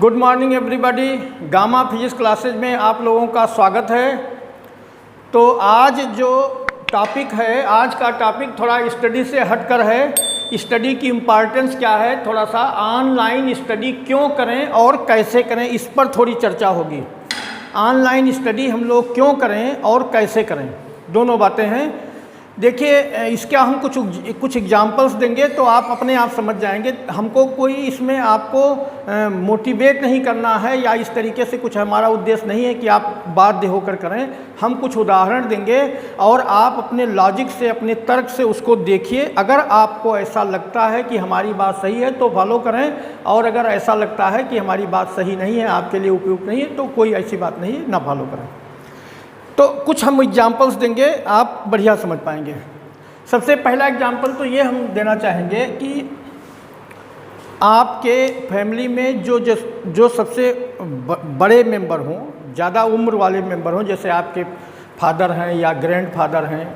Good morning everybody. Gamma physics classes में आप लोगों का स्वागत है। तो आज जो टॉपिक है, आज का टॉपिक थोड़ा स्टडी से हटकर है। स्टडी की इम्पॉर्टेंस क्या है, थोड़ा सा ऑनलाइन स्टडी क्यों करें और कैसे करें, इस पर थोड़ी चर्चा होगी। ऑनलाइन स्टडी हम लोग क्यों करें और कैसे करें, दोनों बातें हैं। देखिए, इसका हम कुछ एग्जांपल्स देंगे तो आप अपने आप समझ जाएंगे। हमको कोई इसमें आपको मोटिवेट नहीं करना है या इस तरीके से कुछ हमारा उद्देश्य नहीं है कि आप बाध्य होकर करें। हम कुछ उदाहरण देंगे और आप अपने लॉजिक से, अपने तर्क से उसको देखिए। अगर आपको ऐसा लगता है कि हमारी बात सही है तो फॉलो करें, और अगर ऐसा लगता है कि हमारी बात सही नहीं है, आपके लिए उपयुक्त नहीं है, तो कोई ऐसी बात नहीं है, ना फॉलो करें। तो कुछ हम एग्जाम्पल्स देंगे, आप बढ़िया समझ पाएंगे। सबसे पहला एग्जाम्पल तो ये हम देना चाहेंगे कि आपके फैमिली में जो सबसे बड़े मेंबर हों, ज़्यादा उम्र वाले मेंबर हों, जैसे आपके फादर हैं या ग्रैंडफादर हैं,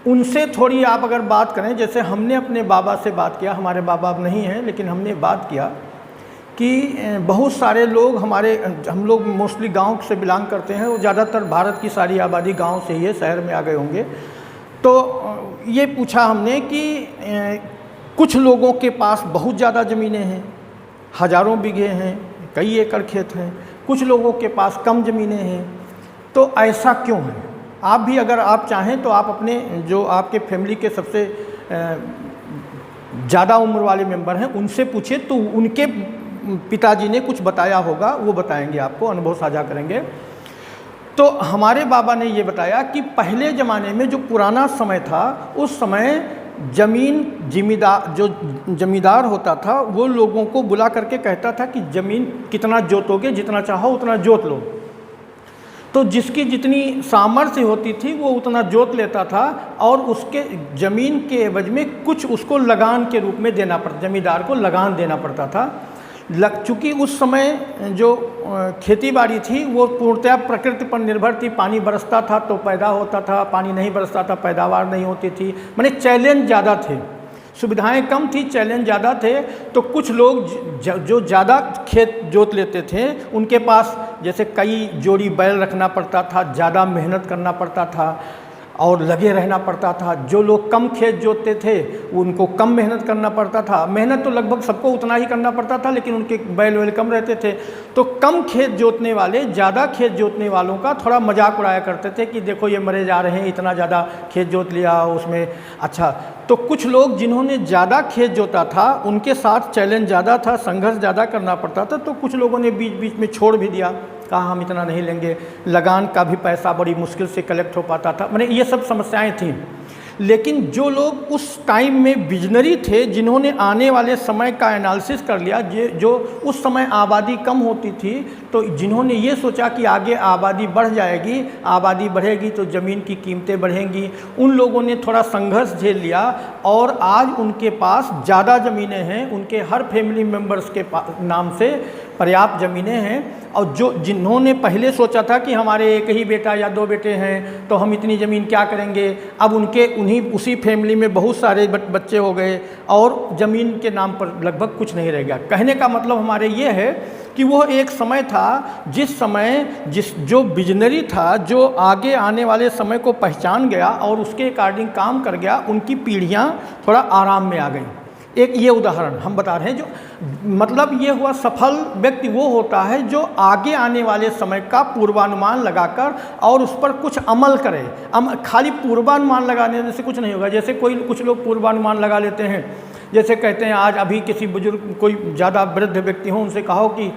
उनसे थोड़ी आप अगर बात करें। जैसे हमने अपने बाबा से बात किया, हमारे बाबा अब नहीं हैं, लेकिन हमने बात किया कि बहुत सारे लोग हम लोग मोस्टली गांव से बिलोंग करते हैं, वो ज़्यादातर भारत की सारी आबादी गांव से ही है, शहर में आ गए होंगे। तो ये पूछा हमने कि कुछ लोगों के पास बहुत ज़्यादा ज़मीनें हैं, हज़ारों बीघे हैं, कई एकड़ खेत हैं, कुछ लोगों के पास कम ज़मीनें हैं। तो ऐसा क्यों है? आप भी अगर आप चाहें तो आप अपने जो आपके फैमिली के सबसे ज़्यादा उम्र वाले मेंबर हैं उनसे पूछिए, तो उनके पिताजी ने कुछ बताया होगा, वो बताएंगे आपको, अनुभव साझा करेंगे। तो हमारे बाबा ने ये बताया कि पहले ज़माने में जो पुराना समय था, उस समय जो जमींदार होता था, वो लोगों को बुला करके कहता था कि ज़मीन कितना जोतोगे, जितना चाहो उतना जोत लो। तो जिसकी जितनी सामर्थ्य होती थी वो उतना जोत लेता था, और उसके ज़मीन के एवज में कुछ उसको लगान के रूप में देना पड़ता, जमींदार को लगान देना पड़ता था। चूँकि उस समय जो खेती बाड़ी थी वो पूर्णतः प्रकृति पर निर्भर थी। पानी बरसता था तो पैदा होता था, पानी नहीं बरसता था पैदावार नहीं होती थी। माने चैलेंज ज़्यादा थे, सुविधाएं कम थी, चैलेंज ज़्यादा थे। तो कुछ लोग जो ज़्यादा खेत जोत लेते थे, उनके पास जैसे कई जोड़ी बैल रखना पड़ता था, ज़्यादा मेहनत करना पड़ता था और लगे रहना पड़ता था। जो लोग कम खेत जोतते थे उनको कम मेहनत करना पड़ता था। मेहनत तो लगभग सबको उतना ही करना पड़ता था, लेकिन उनके बैल वैल कम रहते थे। तो कम खेत जोतने वाले ज़्यादा खेत जोतने वालों का थोड़ा मजाक उड़ाया करते थे कि देखो ये मरे जा रहे हैं, इतना ज़्यादा खेत जोत लिया उसमें। अच्छा, तो कुछ लोग जिन्होंने ज़्यादा खेत जोता था उनके साथ चैलेंज ज़्यादा था, संघर्ष ज़्यादा करना पड़ता था। तो कुछ लोगों ने बीच बीच में छोड़ भी दिया, कहा हम इतना नहीं लेंगे। लगान का भी पैसा बड़ी मुश्किल से कलेक्ट हो पाता था। मैंने ये सब समस्याएं थीं। लेकिन जो लोग उस टाइम में विजनरी थे, जिन्होंने आने वाले समय का एनालिसिस कर लिया, जो उस समय आबादी कम होती थी, तो जिन्होंने ये सोचा कि आगे आबादी बढ़ जाएगी, आबादी बढ़ेगी तो ज़मीन की कीमतें बढ़ेंगी, उन लोगों ने थोड़ा संघर्ष झेल लिया और आज उनके पास ज़्यादा ज़मीनें हैं। उनके हर फैमिली मेम्बर्स के नाम से पर्याप्त ज़मीनें हैं। और जिन्होंने पहले सोचा था कि हमारे एक ही बेटा या दो बेटे हैं तो हम इतनी ज़मीन क्या करेंगे, अब उसी फैमिली में बहुत सारे बच्चे हो गए और ज़मीन के नाम पर लगभग कुछ नहीं रह गया। कहने का मतलब हमारे ये है कि वो एक समय था जिस समय जो विजनरी था, जो आगे आने वाले समय को पहचान गया और उसके अकॉर्डिंग काम कर गया, उनकी पीढ़ियाँ थोड़ा आराम में आ गई। एक ये उदाहरण हम बता रहे हैं। जो मतलब ये हुआ, सफल व्यक्ति वो होता है जो आगे आने वाले समय का पूर्वानुमान लगाकर और उस पर कुछ अमल करे। खाली पूर्वानुमान लगाने से कुछ नहीं होगा। जैसे कुछ लोग पूर्वानुमान लगा लेते हैं, जैसे कहते हैं आज अभी किसी बुजुर्ग, कोई ज़्यादा वृद्ध व्यक्ति हो, उनसे कहो कि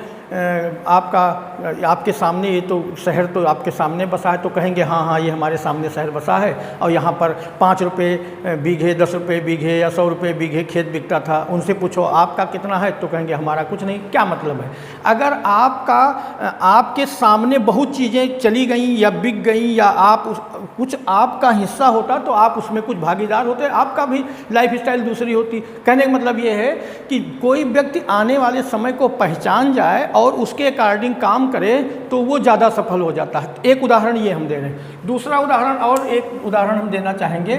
आपके सामने ये तो शहर तो आपके सामने बसा है, तो कहेंगे हाँ हाँ ये हमारे सामने शहर बसा है और यहाँ पर 5 रुपये बीघे, 10 रुपये बीघे या 100 रुपये बीघे खेत बिकता था। उनसे पूछो आपका कितना है, तो कहेंगे हमारा कुछ नहीं। क्या मतलब है? अगर आपके सामने बहुत चीज़ें चली गई या बिक गई या कुछ आपका हिस्सा होता तो आप उसमें कुछ भागीदार होते, आपका भी लाइफ स्टाइल दूसरी होती। कहने का मतलब ये है कि कोई व्यक्ति आने वाले समय को पहचान जाए और उसके अकॉर्डिंग काम करे तो वो ज़्यादा सफल हो जाता है। एक उदाहरण ये हम दे रहे हैं। दूसरा उदाहरण, और एक उदाहरण हम देना चाहेंगे।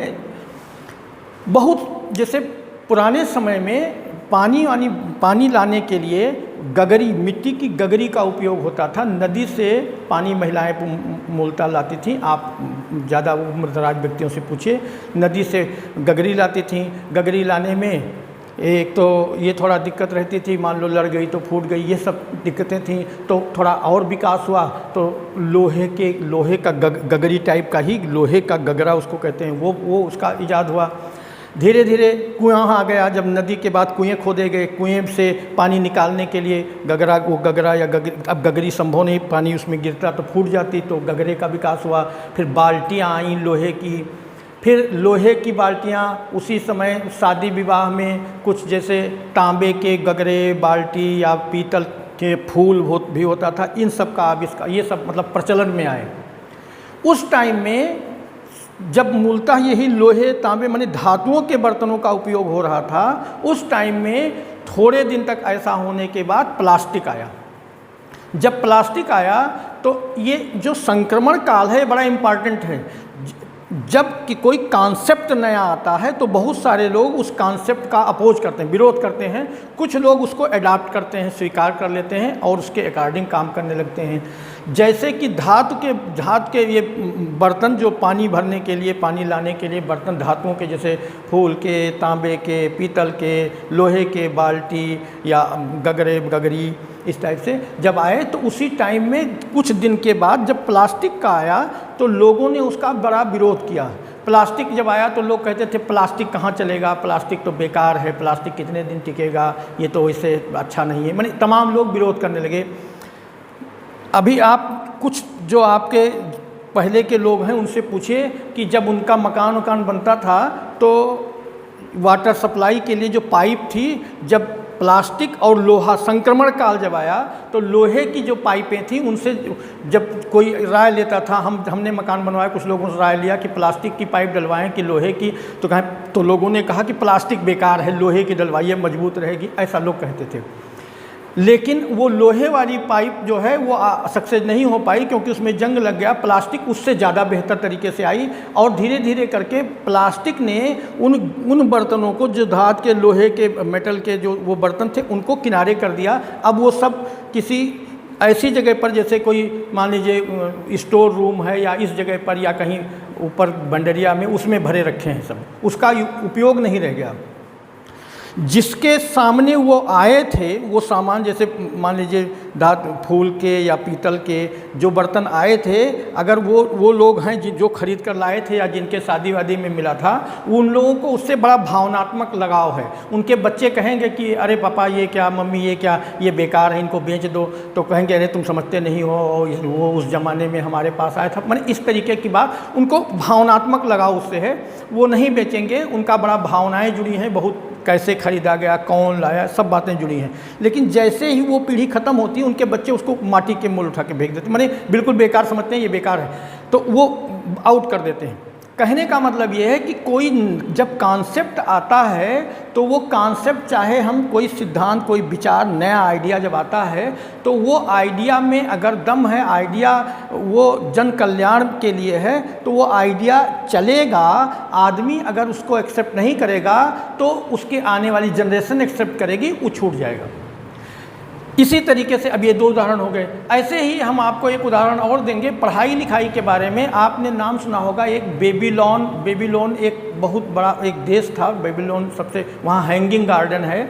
बहुत जैसे पुराने समय में पानी लाने के लिए गगरी, मिट्टी की गगरी का उपयोग होता था। नदी से पानी महिलाएं मूलतः लाती थीं, आप ज़्यादा उम्रदराज व्यक्तियों से पूछिए, नदी से गगरी लाती थीं। गगरी लाने में एक तो ये थोड़ा दिक्कत रहती थी, मान लो लड़ गई तो फूट गई, ये सब दिक्कतें थीं। तो थोड़ा और विकास हुआ तो लोहे का गगरी टाइप का ही, लोहे का गगरा उसको कहते हैं, वो उसका इजाद हुआ। धीरे धीरे कुआं आ गया, जब नदी के बाद कुएं खोदे गए, कुएं से पानी निकालने के लिए गगरा या अब गगरी संभव नहीं, पानी उसमें गिरता तो फूट जाती, तो गगरे का विकास हुआ। फिर बाल्टियाँ आईं लोहे की, फिर लोहे की बाल्टियाँ उसी समय शादी विवाह में कुछ जैसे तांबे के गगरे, बाल्टी या पीतल के फूल भी होता था, इन सब का आविष्कार, ये सब मतलब प्रचलन में आए। उस टाइम में जब मूलतः यही लोहे तांबे माने धातुओं के बर्तनों का उपयोग हो रहा था, उस टाइम में थोड़े दिन तक ऐसा होने के बाद प्लास्टिक आया। जब प्लास्टिक आया तो ये जो संक्रमण काल है बड़ा इम्पॉर्टेंट है। जब कि कोई कॉन्सेप्ट नया आता है तो बहुत सारे लोग उस कॉन्सेप्ट का अपोज करते हैं, विरोध करते हैं। कुछ लोग उसको अडॉप्ट करते हैं, स्वीकार कर लेते हैं और उसके अकॉर्डिंग काम करने लगते हैं। जैसे कि धातु के ये बर्तन जो पानी भरने के लिए, पानी लाने के लिए बर्तन धातुओं के, जैसे फूल के, तांबे के, पीतल के, लोहे के बाल्टी या गगरी इस टाइप से जब आए, तो उसी टाइम में कुछ दिन के बाद जब प्लास्टिक का आया तो लोगों ने उसका बड़ा विरोध किया। प्लास्टिक जब आया तो लोग कहते थे प्लास्टिक कहाँ चलेगा, प्लास्टिक तो बेकार है, प्लास्टिक कितने दिन टिकेगा, ये तो इससे अच्छा नहीं है, माने तमाम लोग विरोध करने लगे। अभी आप कुछ जो आपके पहले के लोग हैं उनसे पूछिए कि जब उनका मकान बनता था तो वाटर सप्लाई के लिए जो पाइप थी, जब प्लास्टिक और लोहा संक्रमण काल जब आया तो लोहे की जो पाइपें थी उनसे जब कोई राय लेता था, हमने मकान बनवाया, कुछ लोगों से राय लिया कि प्लास्टिक की पाइप डलवाएं कि लोहे की, तो लोगों ने कहा कि प्लास्टिक बेकार है, लोहे की डलवाइए मजबूत रहेगी, ऐसा लोग कहते थे। लेकिन वो लोहे वाली पाइप जो है वो सक्सेस नहीं हो पाई क्योंकि उसमें जंग लग गया। प्लास्टिक उससे ज़्यादा बेहतर तरीके से आई और धीरे धीरे करके प्लास्टिक ने उन बर्तनों को जो धातु के, लोहे के, मेटल के जो वो बर्तन थे उनको किनारे कर दिया। अब वो सब किसी ऐसी जगह पर, जैसे कोई मान लीजिए स्टोर रूम है या इस जगह पर या कहीं ऊपर बंडरिया में, उसमें भरे रखे हैं सब, उसका उपयोग नहीं रह गया। जिसके सामने वो आए थे वो सामान, जैसे मान लीजिए धातु, फूल के या पीतल के जो बर्तन आए थे, अगर वो लोग हैं जो खरीद कर लाए थे या जिनके शादी वादी में मिला था, उन लोगों को उससे बड़ा भावनात्मक लगाव है। उनके बच्चे कहेंगे कि अरे पापा ये क्या, मम्मी ये क्या, ये बेकार है, इनको बेच दो, तो कहेंगे अरे तुम समझते नहीं हो, वो उस ज़माने में हमारे पास आया था, मैंने इस तरीके की बात, उनको भावनात्मक लगाव उससे है, वो नहीं बेचेंगे। उनका बड़ा भावनाएँ जुड़ी हैं, बहुत कैसे खरीदा गया, कौन लाया, सब बातें जुड़ी हैं। लेकिन जैसे ही वो पीढ़ी ख़त्म होती है उनके बच्चे उसको माटी के मूल उठा के फेंक देते, माने बिल्कुल बेकार समझते हैं, ये बेकार है, तो वो आउट कर देते हैं। कहने का मतलब ये है कि कोई जब कॉन्सेप्ट आता है तो वो कॉन्सेप्ट, चाहे हम कोई सिद्धांत, कोई विचार, नया आइडिया जब आता है तो वो आइडिया में अगर दम है, आइडिया वो जन कल्याण के लिए है, तो वो आइडिया चलेगा। आदमी अगर उसको एक्सेप्ट नहीं करेगा तो उसके आने वाली जनरेशन एक्सेप्ट करेगी, वो छूट जाएगा। इसी तरीके से अब ये दो उदाहरण हो गए। ऐसे ही हम आपको एक उदाहरण और देंगे पढ़ाई लिखाई के बारे में। आपने नाम सुना होगा एक बेबीलोन एक बहुत बड़ा एक देश था। बेबीलोन सबसे, वहाँ हैंगिंग गार्डन है,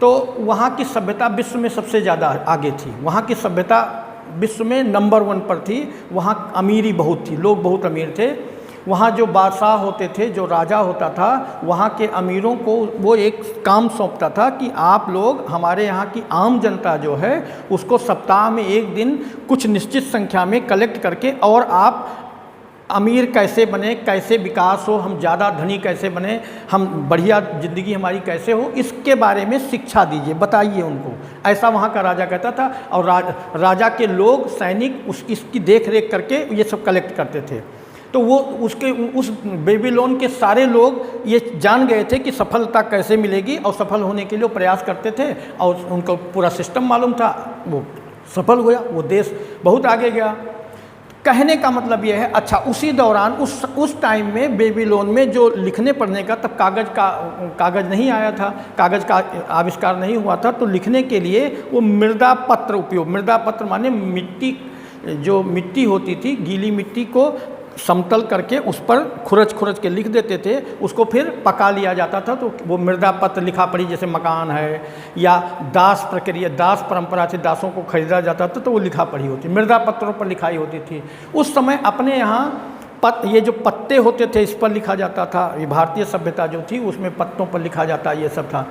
तो वहाँ की सभ्यता विश्व में सबसे ज़्यादा आगे थी। वहाँ की सभ्यता विश्व में नंबर 1 पर थी। वहाँ अमीरी बहुत थी, लोग बहुत अमीर थे। वहाँ जो बादशाह होते थे, जो राजा होता था, वहाँ के अमीरों को वो एक काम सौंपता था कि आप लोग, हमारे यहाँ की आम जनता जो है उसको सप्ताह में एक दिन कुछ निश्चित संख्या में कलेक्ट करके, और आप अमीर कैसे बने, कैसे विकास हो, हम ज़्यादा धनी कैसे बने, हम बढ़िया ज़िंदगी हमारी कैसे हो, इसके बारे में शिक्षा दीजिए, बताइए उनको। ऐसा वहाँ का राजा कहता था। और राजा के लोग, सैनिक इसकी देख रेख करके ये सब कलेक्ट करते थे। तो वो उस बेबीलोन के सारे लोग ये जान गए थे कि सफलता कैसे मिलेगी, और सफल होने के लिए वो प्रयास करते थे, और उनको पूरा सिस्टम मालूम था। वो सफल हुआ, वो देश बहुत आगे गया। कहने का मतलब ये है। अच्छा, उसी दौरान उस टाइम में बेबीलोन में जो लिखने पढ़ने का, तब कागज़ नहीं आया था, कागज़ का आविष्कार नहीं हुआ था, तो लिखने के लिए वो मृदा पत्र उपयोग, मृदा पत्र माने मिट्टी, जो मिट्टी होती थी, गीली मिट्टी को समतल करके उस पर खुरच के लिख देते थे, उसको फिर पका लिया जाता था, तो वो मृदा पत्र लिखा पढ़ी, जैसे मकान है या दास प्रक्रिया, दास परंपरा से दासों को खरीदा जाता था, तो वो लिखा पढ़ी होती, मृदा पत्रों पर लिखाई होती थी। उस समय अपने यहाँ ये जो पत्ते होते थे इस पर लिखा जाता था। ये भारतीय सभ्यता जो थी उसमें पत्तों पर लिखा जाता, ये सब था।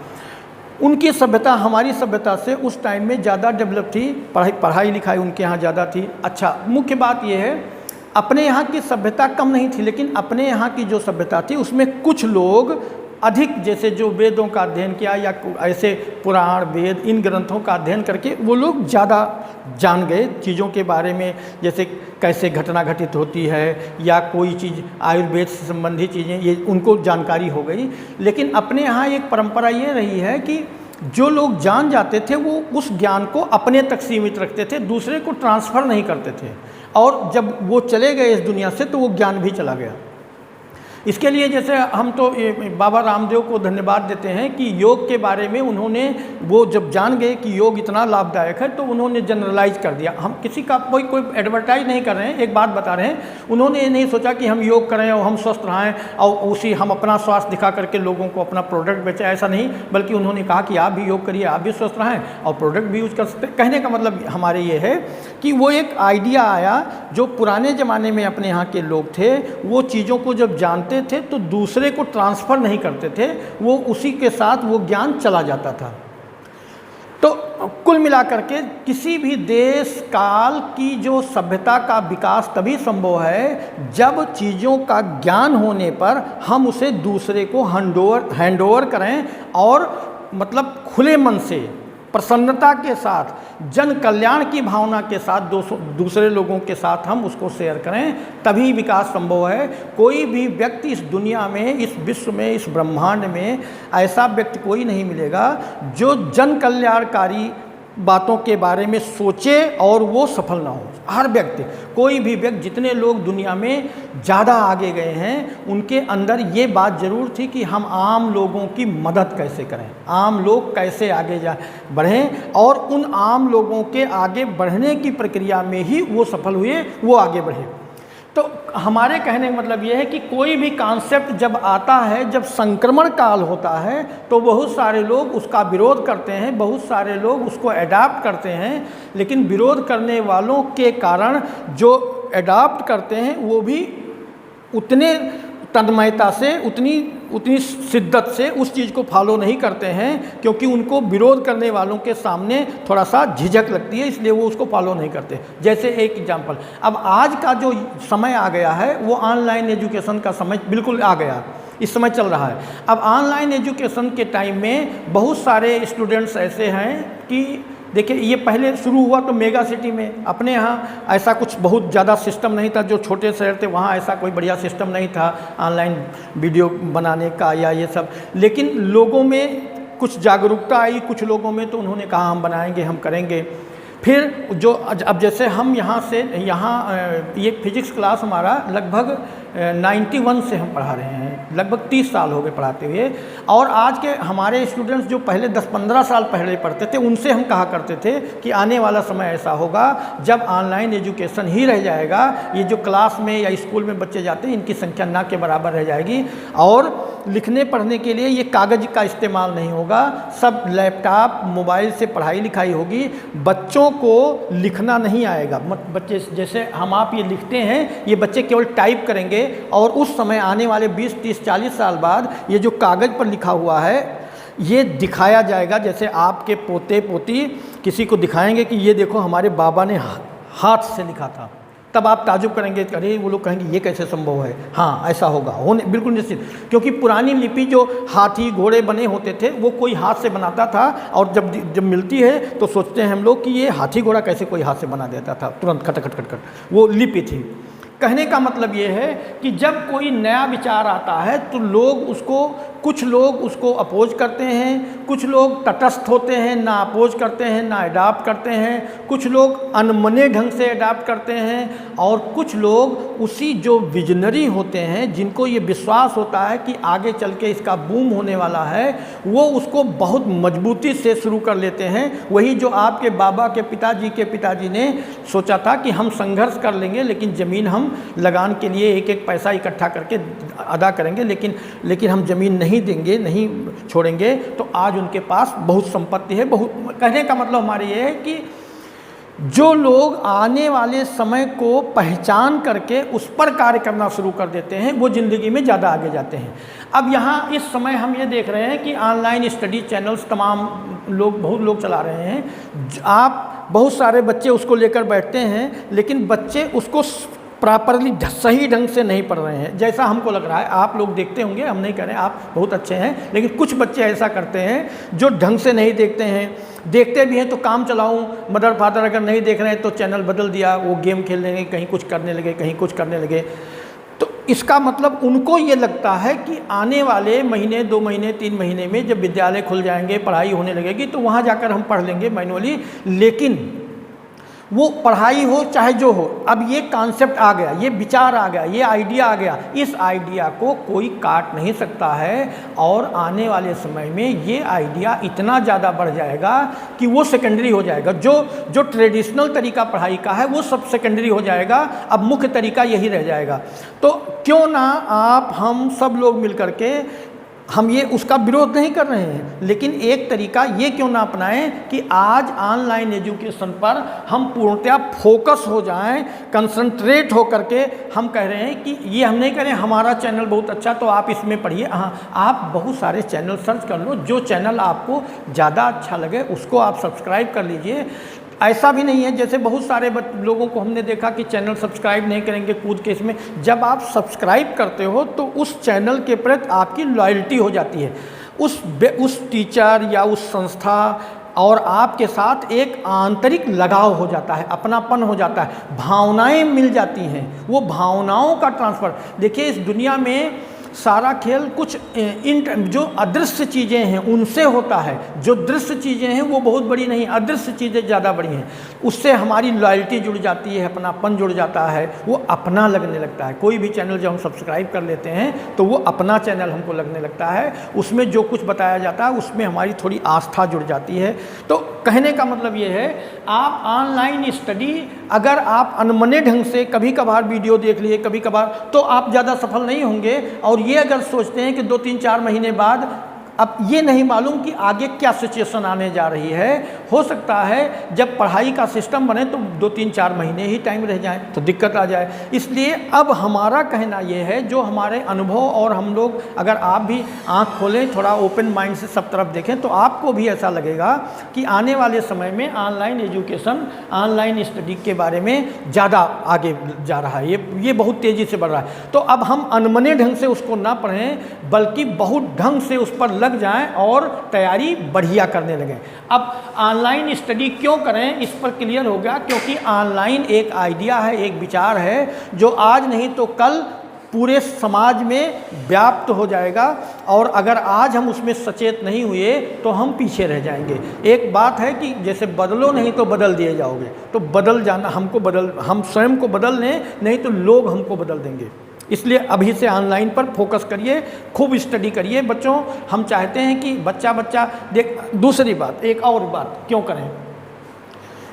उनकी सभ्यता हमारी सभ्यता से उस टाइम में ज़्यादा डेवलप थी, पढ़ाई लिखाई उनके यहाँ ज़्यादा थी। अच्छा, मुख्य बात ये है, अपने यहाँ की सभ्यता कम नहीं थी, लेकिन अपने यहाँ की जो सभ्यता थी उसमें कुछ लोग अधिक, जैसे जो वेदों का अध्ययन किया या ऐसे पुराण वेद इन ग्रंथों का अध्ययन करके वो लोग ज़्यादा जान गए चीज़ों के बारे में, जैसे कैसे घटना घटित होती है या कोई चीज़ आयुर्वेद से संबंधित चीज़ें, ये उनको जानकारी हो गई। लेकिन अपने यहाँ एक परंपरा ये रही है कि जो लोग जान जाते थे वो उस ज्ञान को अपने तक सीमित रखते थे, दूसरे को ट्रांसफ़र नहीं करते थे, और जब वो चले गए इस दुनिया से तो वो ज्ञान भी चला गया। इसके लिए जैसे हम तो बाबा रामदेव को धन्यवाद देते हैं कि योग के बारे में उन्होंने, वो जब जान गए कि योग इतना लाभदायक है तो उन्होंने जनरलाइज कर दिया। हम किसी का कोई एडवर्टाइज नहीं कर रहे हैं, एक बात बता रहे हैं, उन्होंने ये नहीं सोचा कि हम योग करें और हम स्वस्थ रहें और उसी हम अपना स्वास्थ्य दिखा करके लोगों को अपना प्रोडक्ट बेचें, ऐसा नहीं, बल्कि उन्होंने कहा कि आप भी योग करिए, आप भी स्वस्थ रहें और प्रोडक्ट भी यूज कर सकते। कहने का मतलब हमारे ये है कि वो एक आइडिया आया, जो पुराने ज़माने में अपने यहाँ के लोग थे वो चीज़ों को जब जानते थे तो दूसरे को ट्रांसफ़र नहीं करते थे, वो उसी के साथ वो ज्ञान चला जाता था। तो कुल मिलाकर के किसी भी देश काल की जो सभ्यता का विकास तभी संभव है जब चीज़ों का ज्ञान होने पर हम उसे दूसरे को हैंड ओवर करें और मतलब खुले मन से, प्रसन्नता के साथ, जन कल्याण की भावना के साथ दूसरे लोगों के साथ हम उसको शेयर करें, तभी विकास संभव है। कोई भी व्यक्ति इस दुनिया में, इस विश्व में, इस ब्रह्मांड में ऐसा व्यक्ति कोई नहीं मिलेगा जो जन कल्याणकारी बातों के बारे में सोचे और वो सफल ना हो। हर व्यक्ति, कोई भी व्यक्ति, जितने लोग दुनिया में ज़्यादा आगे गए हैं उनके अंदर ये बात ज़रूर थी कि हम आम लोगों की मदद कैसे करें, आम लोग कैसे आगे बढ़ें, और उन आम लोगों के आगे बढ़ने की प्रक्रिया में ही वो सफल हुए, वो आगे बढ़े। तो हमारे कहने का मतलब ये है कि कोई भी कॉन्सेप्ट जब आता है, जब संक्रमण काल होता है तो बहुत सारे लोग उसका विरोध करते हैं, बहुत सारे लोग उसको अडॉप्ट करते हैं, लेकिन विरोध करने वालों के कारण जो अडॉप्ट करते हैं वो भी उतने तन्मयता से, उतनी शिद्दत से उस चीज़ को फॉलो नहीं करते हैं, क्योंकि उनको विरोध करने वालों के सामने थोड़ा सा झिझक लगती है, इसलिए वो उसको फॉलो नहीं करते। जैसे एक एग्जांपल, अब आज का जो समय आ गया है वो ऑनलाइन एजुकेशन का समय बिल्कुल आ गया, इस समय चल रहा है। अब ऑनलाइन एजुकेशन के टाइम में बहुत सारे स्टूडेंट्स ऐसे हैं कि देखिए, ये पहले शुरू हुआ तो मेगा सिटी में, अपने यहाँ ऐसा कुछ बहुत ज़्यादा सिस्टम नहीं था, जो छोटे शहर थे वहाँ ऐसा कोई बढ़िया सिस्टम नहीं था ऑनलाइन वीडियो बनाने का या ये सब, लेकिन लोगों में कुछ जागरूकता आई, कुछ लोगों में, तो उन्होंने कहा हम बनाएंगे, हम करेंगे। फिर जो अब जैसे हम यहाँ ये फिजिक्स क्लास हमारा लगभग 91 से हम पढ़ा रहे हैं, लगभग 30 साल हो गए पढ़ाते हुए, और आज के हमारे स्टूडेंट्स जो पहले 10-15 साल पहले पढ़ते थे उनसे हम कहा करते थे कि आने वाला समय ऐसा होगा जब ऑनलाइन एजुकेशन ही रह जाएगा, ये जो क्लास में या स्कूल में बच्चे जाते हैं इनकी संख्या ना के बराबर रह जाएगी, और लिखने पढ़ने के लिए ये कागज़ का इस्तेमाल नहीं होगा, सब लैपटॉप मोबाइल से पढ़ाई लिखाई होगी। बच्चों को लिखना नहीं आएगा, बच्चे जैसे हम आप ये लिखते हैं, ये बच्चे केवल टाइप करेंगे, और उस समय आने वाले 20, 30, 40 साल बाद ये जो कागज़ पर लिखा हुआ है ये दिखाया जाएगा। जैसे आपके पोते पोती किसी को दिखाएंगे कि ये देखो हमारे बाबा ने हाथ से लिखा था, तब आप ताजुब करेंगे, अरे वो लोग कहेंगे ये कैसे संभव है। हाँ, ऐसा होगा, होने बिल्कुल निश्चित, क्योंकि पुरानी लिपि जो हाथी घोड़े बने होते थे वो कोई हाथ से बनाता था, और जब मिलती है तो सोचते हैं हम लोग कि ये हाथी घोड़ा कैसे कोई हाथ से बना देता था, तुरंत खट खट खट खट वो लिपि थी। कहने का मतलब ये है कि जब कोई नया विचार आता है तो लोग उसको कुछ लोग उसको अपोज करते हैं, कुछ लोग तटस्थ होते हैं, ना अपोज करते हैं ना अडाप्ट करते हैं, कुछ लोग अनमने ढंग से अडाप्ट करते हैं, और कुछ लोग उसी जो विजनरी होते हैं जिनको ये विश्वास होता है कि आगे चल के इसका बूम होने वाला है, वो उसको बहुत मजबूती से शुरू कर लेते हैं। वही जो आपके बाबा के पिताजी ने सोचा था कि हम संघर्ष कर लेंगे, लेकिन ज़मीन हम लगान के लिए एक एक पैसा इकट्ठा करके अदा करेंगे, लेकिन हम ज़मीन नहीं देंगे, नहीं छोड़ेंगे, तो आज उनके पास बहुत संपत्ति है। बहुत कहने का मतलब हमारे ये है कि जो लोग आने वाले समय को पहचान करके उस पर कार्य करना शुरू कर देते हैं, वो ज़िंदगी में ज़्यादा आगे जाते हैं। अब यहाँ इस समय हम ये देख रहे हैं कि ऑनलाइन स्टडी चैनल्स तमाम लोग, बहुत लोग चला रहे हैं। आप बहुत सारे बच्चे उसको लेकर बैठते हैं, लेकिन बच्चे उसको प्रॉपरली सही ढंग से नहीं पढ़ रहे हैं, जैसा हमको लग रहा है। आप लोग देखते होंगे, हम नहीं कह रहे आप बहुत अच्छे हैं, लेकिन कुछ बच्चे ऐसा करते हैं जो ढंग से नहीं देखते हैं। देखते भी हैं तो काम चलाऊं, मदर फादर अगर नहीं देख रहे हैं तो चैनल बदल दिया, वो गेम खेलने लगे, कहीं कुछ करने लगे, कहीं कुछ करने लगे। तो इसका मतलब उनको ये लगता है कि आने वाले महीने, 2 महीने, 3 महीने में जब विद्यालय खुल जाएंगे, पढ़ाई होने लगेगी, तो वहाँ जाकर हम पढ़ लेंगे मैनुअली। लेकिन वो पढ़ाई हो चाहे जो हो, अब ये कॉन्सेप्ट आ गया, ये विचार आ गया, ये आइडिया आ गया, इस आइडिया को कोई काट नहीं सकता है। और आने वाले समय में ये आइडिया इतना ज़्यादा बढ़ जाएगा कि वो सेकेंडरी हो जाएगा। जो ट्रेडिशनल तरीका पढ़ाई का है वो सब सेकेंडरी हो जाएगा, अब मुख्य तरीका यही रह जाएगा। तो क्यों ना आप हम सब लोग मिल कर के, हम ये उसका विरोध नहीं कर रहे हैं, लेकिन एक तरीका ये क्यों ना अपनाएं कि आज ऑनलाइन एजुकेशन पर हम पूर्णतया फोकस हो जाएं, कंसंट्रेट हो करके। हम कह रहे हैं कि ये हम नहीं कह रहे हमारा चैनल बहुत अच्छा तो आप इसमें पढ़िए। हाँ, आप बहुत सारे चैनल सर्च कर लो, जो चैनल आपको ज़्यादा अच्छा लगे उसको आप सब्सक्राइब कर लीजिए। ऐसा भी नहीं है जैसे बहुत सारे लोगों को हमने देखा कि चैनल सब्सक्राइब नहीं करेंगे, कूद के इसमें। जब आप सब्सक्राइब करते हो तो उस चैनल के प्रति आपकी लॉयल्टी हो जाती है, उस टीचर या उस संस्था और आपके साथ एक आंतरिक लगाव हो जाता है, अपनापन हो जाता है, भावनाएं मिल जाती हैं। वो भावनाओं का ट्रांसफ़र, देखिए इस दुनिया में सारा खेल कुछ जो अदृश्य चीज़ें हैं उनसे होता है। जो दृश्य चीज़ें हैं वो बहुत बड़ी नहीं, अदृश्य चीज़ें ज़्यादा बड़ी हैं। उससे हमारी लॉयल्टी जुड़ जाती है, अपनापन जुड़ जाता है, वो अपना लगने लगता है। कोई भी चैनल जब हम सब्सक्राइब कर लेते हैं तो वो अपना चैनल हमको लगने लगता है। उसमें जो कुछ बताया जाता है उसमें हमारी थोड़ी आस्था जुड़ जाती है। तो कहने का मतलब ये है, आप ऑनलाइन स्टडी अगर आप अनमने ढंग से कभी कभार वीडियो देख लिए, कभी कभार, तो आप ज़्यादा सफल नहीं होंगे। और ये अगर सोचते हैं कि 2-3-4 महीने बाद, अब ये नहीं मालूम कि आगे क्या सिचुएशन आने जा रही है। हो सकता है जब पढ़ाई का सिस्टम बने तो 2-3-4 महीने ही टाइम रह जाए तो दिक्कत आ जाए। इसलिए अब हमारा कहना ये है, जो हमारे अनुभव, और हम लोग अगर आप भी आँख खोलें, थोड़ा ओपन माइंड से सब तरफ देखें, तो आपको भी ऐसा लगेगा कि आने वाले समय में ऑनलाइन एजुकेशन, ऑनलाइन स्टडी के बारे में ज़्यादा आगे जा रहा है। ये बहुत तेज़ी से बढ़ रहा है। तो अब हम अनमने ढंग से उसको ना पढ़ें, बल्कि बहुत ढंग से उस पर जाएं और तैयारी बढ़िया करने लगें। अब ऑनलाइन स्टडी क्यों करें, इस पर क्लियर हो गया। क्योंकि ऑनलाइन एक आइडिया है, एक विचार है, जो आज नहीं तो कल पूरे समाज में व्याप्त हो जाएगा। और अगर आज हम उसमें सचेत नहीं हुए तो हम पीछे रह जाएंगे। एक बात है कि जैसे बदलो नहीं तो बदल दिए जाओगे, तो बदल जाना, हम स्वयं को बदल लें, नहीं तो लोग हमको बदल देंगे। इसलिए अभी से ऑनलाइन पर फोकस करिए, खूब स्टडी करिए बच्चों। हम चाहते हैं कि बच्चा देख। दूसरी बात, एक और बात क्यों करें,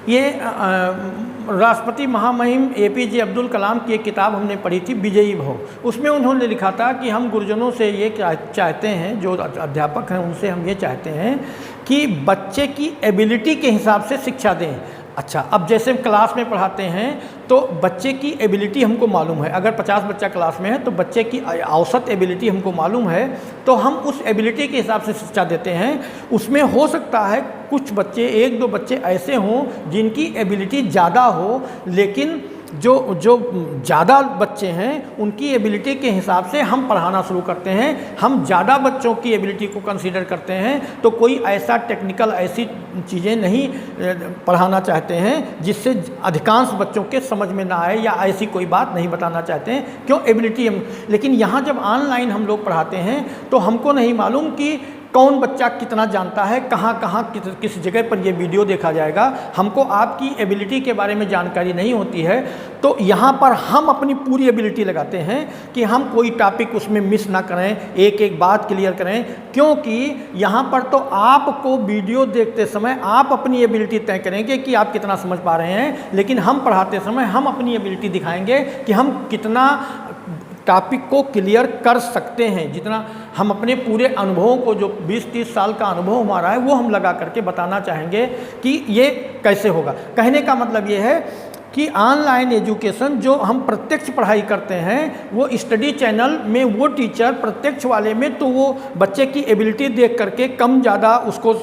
ये राष्ट्रपति महामहिम APJ अब्दुल कलाम की एक किताब हमने पढ़ी थी, विजयी भव। उसमें उन्होंने लिखा था कि हम गुरुजनों से ये चाहते हैं, जो अध्यापक हैं उनसे हम ये चाहते हैं कि बच्चे की एबिलिटी के हिसाब से शिक्षा दें। अच्छा, अब जैसे क्लास में पढ़ाते हैं तो बच्चे की एबिलिटी हमको मालूम है। अगर 50 बच्चा क्लास में है तो बच्चे की औसत एबिलिटी हमको मालूम है, तो हम उस एबिलिटी के हिसाब से शिक्षा देते हैं। उसमें हो सकता है कुछ बच्चे, 1-2 बच्चे ऐसे हों जिनकी एबिलिटी ज़्यादा हो, लेकिन जो जो ज़्यादा बच्चे हैं उनकी एबिलिटी के हिसाब से हम पढ़ाना शुरू करते हैं। हम ज़्यादा बच्चों की एबिलिटी को कंसीडर करते हैं तो कोई ऐसा टेक्निकल ऐसी चीज़ें नहीं पढ़ाना चाहते हैं जिससे अधिकांश बच्चों के समझ में ना आए, या ऐसी कोई बात नहीं बताना चाहते हैं क्यों एबिलिटी हम। लेकिन यहाँ जब ऑनलाइन हम लोग पढ़ाते हैं तो हमको नहीं मालूम कि कौन बच्चा कितना जानता है, कहाँ किस जगह पर ये वीडियो देखा जाएगा। हमको आपकी एबिलिटी के बारे में जानकारी नहीं होती है, तो यहाँ पर हम अपनी पूरी एबिलिटी लगाते हैं कि हम कोई टॉपिक उसमें मिस ना करें, एक एक बात क्लियर करें। क्योंकि यहाँ पर तो आपको वीडियो देखते समय आप अपनी एबिलिटी तय करेंगे कि आप कितना समझ पा रहे हैं, लेकिन हम पढ़ाते समय हम अपनी एबिलिटी दिखाएंगे कि हम कितना टॉपिक को क्लियर कर सकते हैं। जितना हम अपने पूरे अनुभवों को, जो 20-30 साल का अनुभव हमारा है, वो हम लगा करके बताना चाहेंगे कि ये कैसे होगा। कहने का मतलब ये है कि ऑनलाइन एजुकेशन जो हम प्रत्यक्ष पढ़ाई करते हैं, वो स्टडी चैनल में वो टीचर प्रत्यक्ष वाले में तो वो बच्चे की एबिलिटी देख करके कम ज़्यादा उसको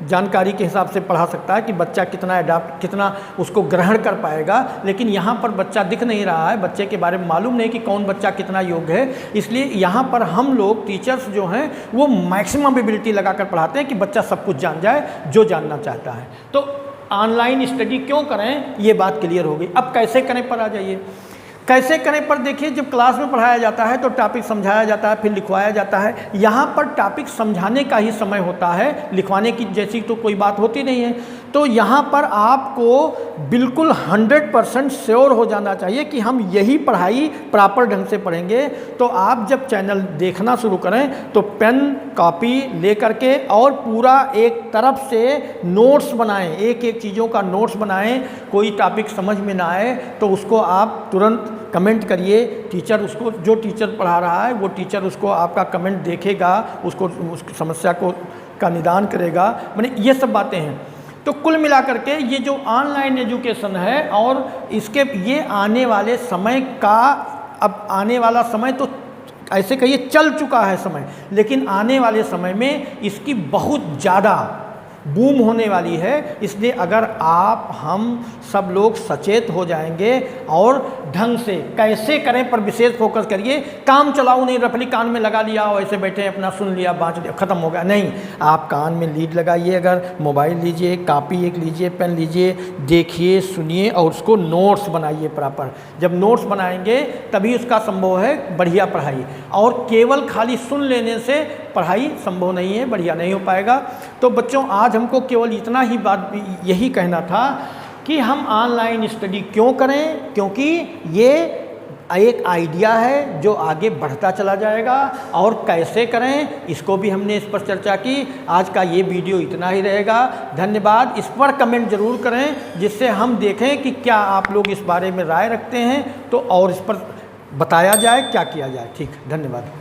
जानकारी के हिसाब से पढ़ा सकता है कि बच्चा कितना अडाप्ट, कितना उसको ग्रहण कर पाएगा। लेकिन यहाँ पर बच्चा दिख नहीं रहा है, बच्चे के बारे में मालूम नहीं कि कौन बच्चा कितना योग्य है। इसलिए यहाँ पर हम लोग टीचर्स जो हैं वो मैक्सिमम एबिलिटी लगा कर पढ़ाते हैं कि बच्चा सब कुछ जान जाए जो जानना चाहता है। तो ऑनलाइन स्टडी क्यों करें, ये बात क्लियर हो गई। अब कैसे करें पर आ जाइए। कैसे करें पर देखिए, जब क्लास में पढ़ाया जाता है तो टॉपिक समझाया जाता है, फिर लिखवाया जाता है। यहाँ पर टॉपिक समझाने का ही समय होता है, लिखवाने की जैसी तो कोई बात होती नहीं है। तो यहाँ पर आपको बिल्कुल 100% श्योर हो जाना चाहिए कि हम यही पढ़ाई प्रॉपर ढंग से पढ़ेंगे। तो आप जब चैनल देखना शुरू करें तो पेन कॉपी ले करके और पूरा एक तरफ से नोट्स बनाएं, एक एक चीज़ों का नोट्स बनाएं। कोई टॉपिक समझ में ना आए तो उसको आप तुरंत कमेंट करिए। टीचर उसको, जो टीचर पढ़ा रहा है वो टीचर उसको आपका कमेंट देखेगा, उसको उस समस्या को का निदान करेगा। माने ये सब बातें हैं। तो कुल मिलाकर के ये जो ऑनलाइन एजुकेशन है और इसके ये आने वाले समय का, अब आने वाला समय तो ऐसे कहिए चल चुका है समय, लेकिन आने वाले समय में इसकी बहुत ज़्यादा बूम होने वाली है। इसलिए अगर आप हम सब लोग सचेत हो जाएंगे और ढंग से कैसे करें पर विशेष फोकस करिए। काम चलाओ नहीं, रफली कान में लगा लिया और ऐसे बैठे अपना सुन लिया, बाँच लिया, ख़त्म हो गया। नहीं, आप कान में लीड लगाइए। अगर मोबाइल लीजिए, कापी एक लीजिए, पेन लीजिए, देखिए, सुनिए और उसको नोट्स बनाइए प्रॉपर। जब नोट्स बनाएंगे तभी उसका संभव है बढ़िया पढ़ाई। और केवल खाली सुन लेने से पढ़ाई संभव नहीं है, बढ़िया नहीं हो पाएगा। तो बच्चों, आज हमको केवल इतना ही बात यही कहना था कि हम ऑनलाइन स्टडी क्यों करें, क्योंकि ये एक आइडिया है जो आगे बढ़ता चला जाएगा। और कैसे करें इसको भी हमने इस पर चर्चा की। आज का ये वीडियो इतना ही रहेगा। धन्यवाद। इस पर कमेंट ज़रूर करें जिससे हम देखें कि क्या आप लोग इस बारे में राय रखते हैं, तो और इस पर बताया जाए क्या किया जाए। ठीक, धन्यवाद।